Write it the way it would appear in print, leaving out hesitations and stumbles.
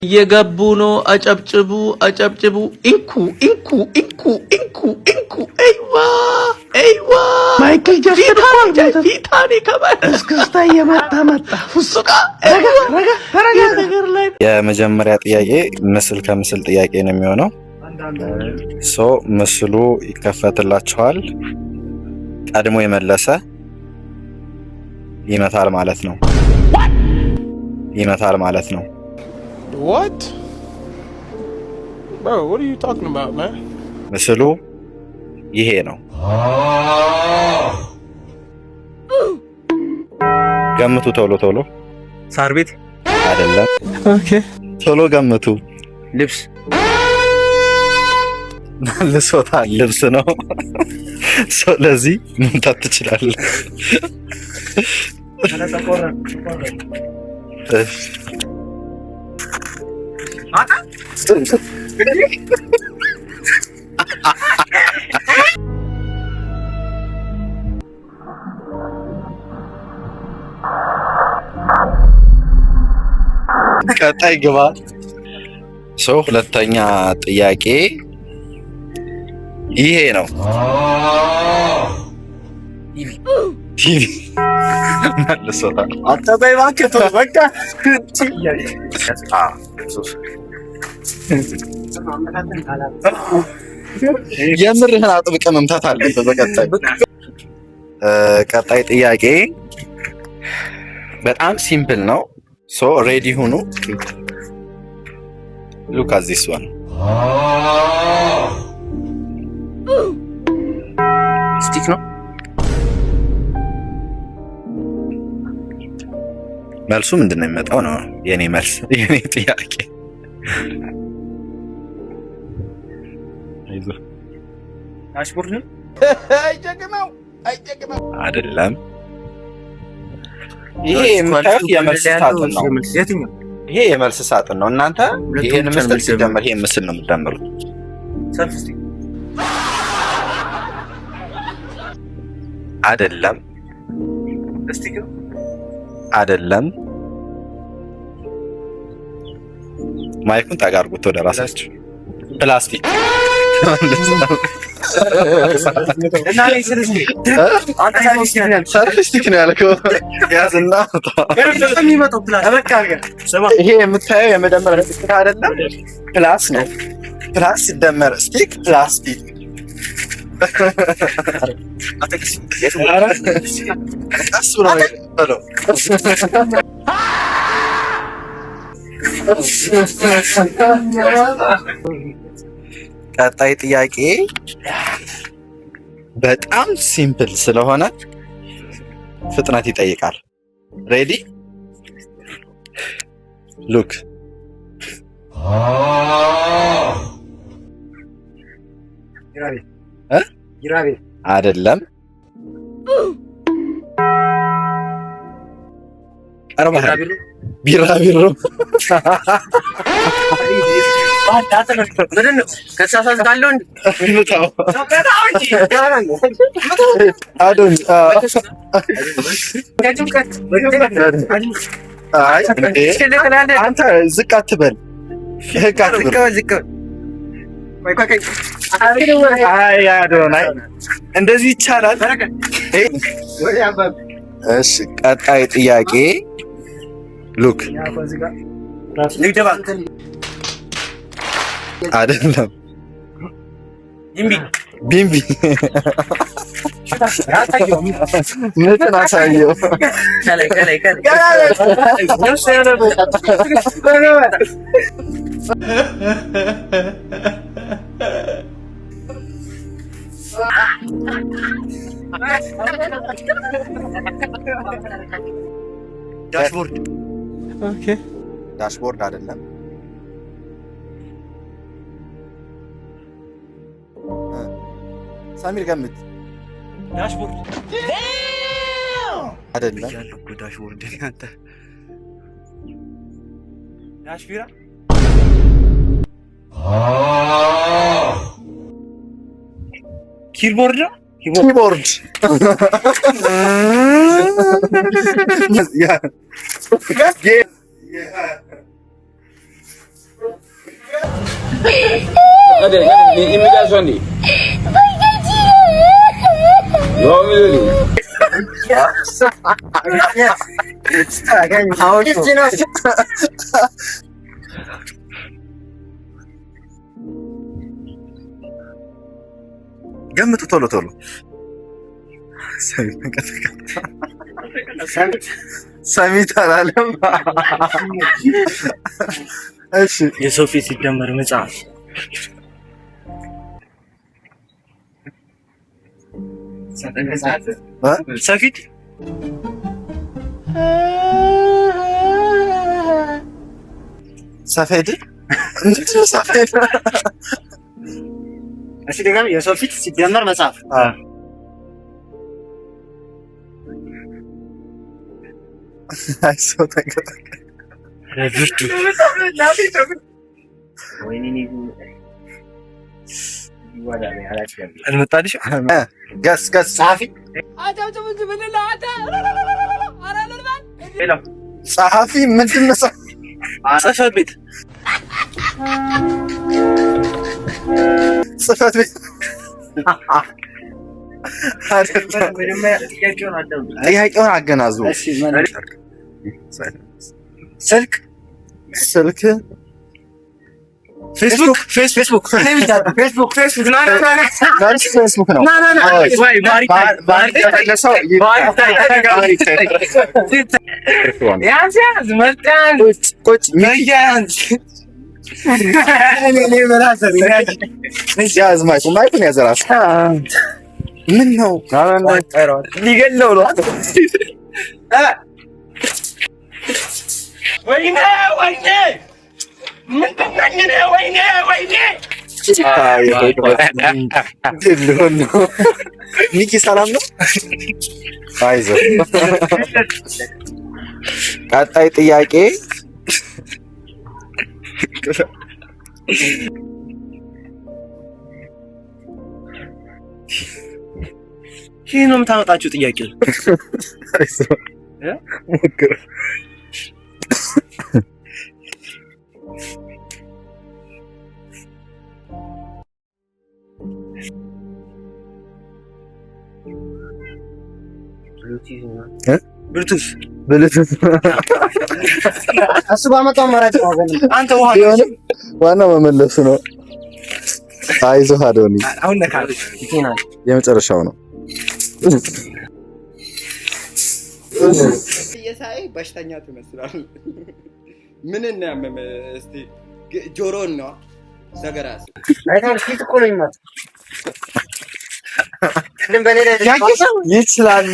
እየገቡ ነው። አጨብጭቡ አጨብጭቡ። ኢንኩ ኢንኩ ኢንኩ ኢንኩ ኢንኩ። አይዋ አይዋ ማይክል ጃክሰን ፊታኔ ከማይ እስክስታ እየመጣ መጣ። ፍሱቃ ረጋ ነገር ላይ የመጀመሪያ ጥያቄ ምስል ከምስል ጥያቄ ነው የሚሆነው። ምስሉ ይከፈትላችኋል። ቀድሞ የመለሰ ይመታል ማለት ነው። ይመታል ማለት ነው። What? Bro, what are you talking about, man? ምስሉ ይሄ ነው። ገምቱ ቶሎ ቶሎ። ሳር ቤት አይደለም። ኦኬ ቶሎ ገምቱ። ልብስ ልሶታል። ልብስ ነው። ስለዚህ መምታት ትችላለህ። ቀጣይ ግባ። ሁለተኛ ጥያቄ ይሄ ነው። ቲቪ መልሶታል። አጣባይ ባከቶ በቃ የምርህን አጥብቀህ መምታት አለብህ። ቀጣይ ጥያቄ በጣም ሲምፕል ነው። ሬዲ ሁኑ። ሉክ አት ዚስ ዋን። ስቲክ ነው። መልሱ ምንድን ነው የሚመጣው ነው የኔ መልስ። የኔ ጥያቄ ዳሽቦርድ ነው። አይጀግናው አይጀግናው አይደለም። ይሄ የምታዩት የመልስ ሳጥን ነው። የትኛው? ይሄ የመልስ ሳጥን ነው። እናንተ ይሄን ምስል ሲደመር ይሄን ምስል ነው የምትደምሩት። ሰልፍ አይደለም። ስቲክ ነው። አይደለም። ማይኩን ጠጋርጉት ወደ ራሳችሁ። ፕላስቲክ ሰርፊስቲክ ነው ያልከው። ያዝና ይሄ የምታየው የመደመር ስቲክ አይደለም፣ ፕላስ ነው። ፕላስ ሲደመር ስቲክ ፕላስቲክ። ቀስ ብሎ በለው። ቀጣይ ጥያቄ በጣም ሲምፕል ስለሆነ ፍጥነት ይጠይቃል። ሬዲ ሉክ። አይደለም። ቀርበሃል። ቢራቢሮ አንተ ዝቅ አትበል። እንደዚህ ይቻላል። እሺ ቀጣይ ጥያቄ ሉክ። አይደለም። ቢምቢ ምትን አሳየው። ዳሽቦርድ። ኦኬ ዳሽቦርድ አይደለም። ሳሚር ገምት። ዳሽቦርድ አይደለም። ዳሽቦርድ አንተ ዳሽቢራ ኪቦርድ ነው። ኪቦርድ ገምቱ ቶሎ ቶሎ። ሰሚት አላለም። እሺ የሰው ፊት ሲደመር መጽሐፍ ሰፊት ሰፌድ ሰፌድ። እሺ ደጋሚ የሰው ፊት ሲደመር መጽሐፍ አይሶ ተንቀጠቀ ረብርቱ አልመጣልሽ ገስ ገስ ጸሐፊ ጸሐፊ ምንድን ነው? ጽሕፈት ቤት ጽሕፈት ቤት ጥያቄውን አገናዝቡ። ስልክ ስልክ ፌስቡክ ፌስቡክ ነው። ማይኩን ያዝ እራሱ። ምን ነው ሊገለው ነው? ሚኪ ሰላም ነው? አይዞህ። ቀጣይ ጥያቄ ይህ ነው የምታመጣችው ጥያቄ? ብሉቱዝ እሱ ባመጣው መራጭ ነው። አንተ ዋናው መመለሱ ነው። አይዞህ አዶኒ፣ አሁን ነካ የመጨረሻው ነው። የሳይ በሽተኛ ትመስላለህ። ምን እና ያመመ እስቲ ጆሮን ነው ሰገራስ አይታል ፊት እኮ ነው ይማት እንደም በሌላ ይችላል